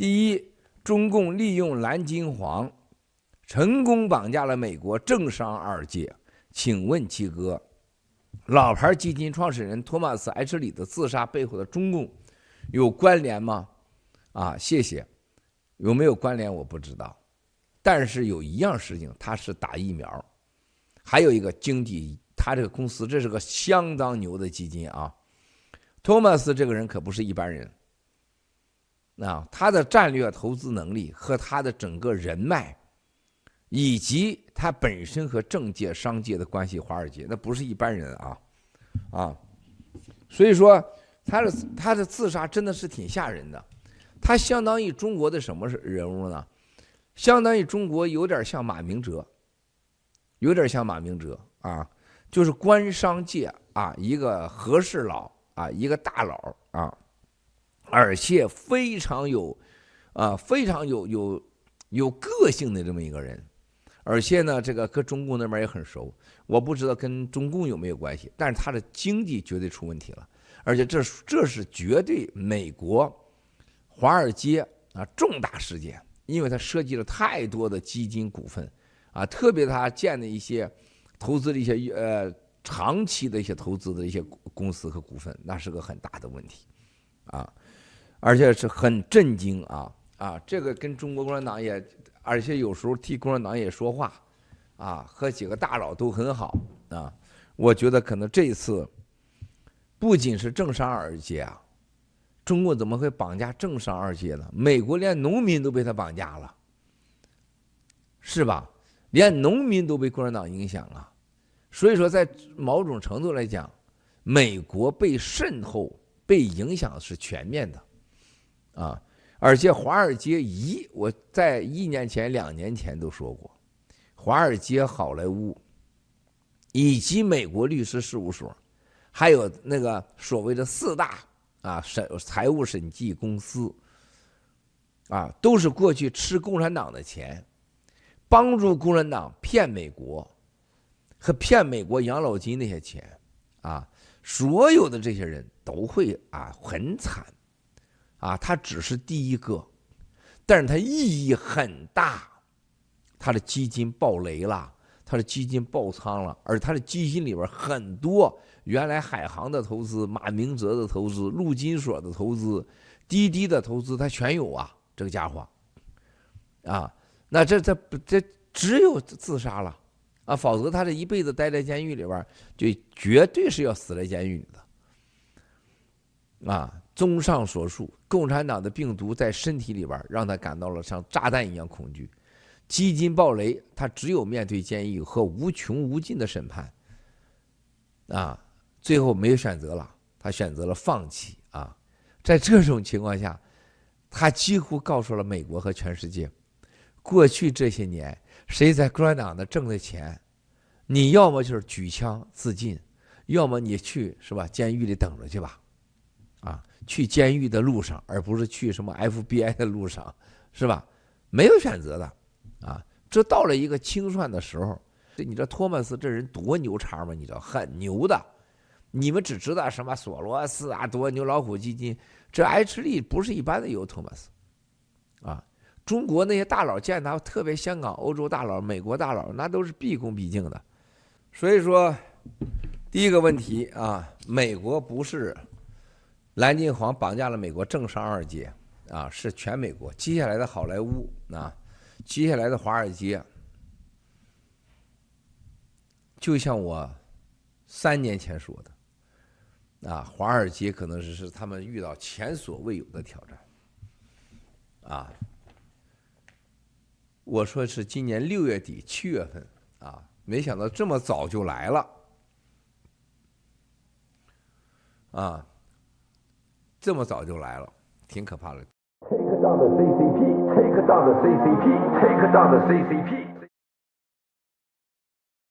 第一，中共利用蓝金黄，成功绑架了美国政商二界。请问七哥，老牌基金创始人托马斯·埃彻里的自杀背后的中共有关联吗？谢谢。有没有关联我不知道，但是有一样事情，他是打疫苗，还有一个经济，他这个公司这是个相当牛的基金啊。托马斯这个人可不是一般人。他的战略投资能力和他的整个人脉，以及他本身和政界、商界的关系，华尔街那不是一般人所以说他的自杀真的是挺吓人的。他相当于中国的什么人物呢？相当于中国有点像马明哲，就是官商界一个和事佬一个大佬而且非常有个性的这么一个人，而且呢，这个跟中共那边也很熟，我不知道跟中共有没有关系，但是他的经济绝对出问题了，而且这是绝对美国华尔街重大事件，因为它涉及了太多的基金股份特别他建的一些投资的一些长期的一些投资的一些公司和股份，那是个很大的问题而且是很震惊这个跟中国共产党也，而且有时候替共产党也说话和几个大佬都很好我觉得可能这一次不仅是政商二界中国怎么会绑架政商二界呢？美国连农民都被他绑架了，是吧？连农民都被共产党影响了，所以说在某种程度来讲，美国被渗透、被影响是全面的。而且华尔街我在1年前、2年前都说过，华尔街、好莱坞以及美国律师事务所，还有那个所谓的4大财务审计公司都是过去吃共产党的钱，帮助共产党骗美国和骗美国养老金那些钱所有的这些人都会很惨。它只是第一个，但是它意义很大，它的基金爆雷了，它的基金爆仓了，而它的基金里边很多原来海航的投资、马明哲的投资、陆金所的投资、滴滴的投资，它全有这个家伙那这只有自杀了否则他这一辈子待在监狱里边，就绝对是要死在监狱里的综上所述，共产党的病毒在身体里边，让他感到了像炸弹一样恐惧。基金暴雷，他只有面对监狱和无穷无尽的审判最后没有选择了，他选择了放弃在这种情况下，他几乎告诉了美国和全世界，过去这些年谁在共产党的挣的钱，你要么就是举枪自尽，要么你去是吧监狱里等着去吧去监狱的路上，而不是去什么 FBI 的路上，是吧？没有选择的这到了一个清算的时候，你知道托马斯这人多牛叉吗？你知道很牛的。你们只知道什么索罗斯多牛老虎基金，这埃彻利不是一般的有托马斯中国那些大佬见他，特别香港、欧洲大佬、美国大佬，那都是毕恭毕敬的。所以说，第一个问题美国不是蓝金黄绑架了美国政商二界是全美国。接下来的好莱坞接下来的华尔街，就像我3年前说的华尔街可能是他们遇到前所未有的挑战我说是今年6月底7月份没想到这么早就来了这么早就来了，挺可怕的。 Take down the CCP, take down the CCP, take down the CCP.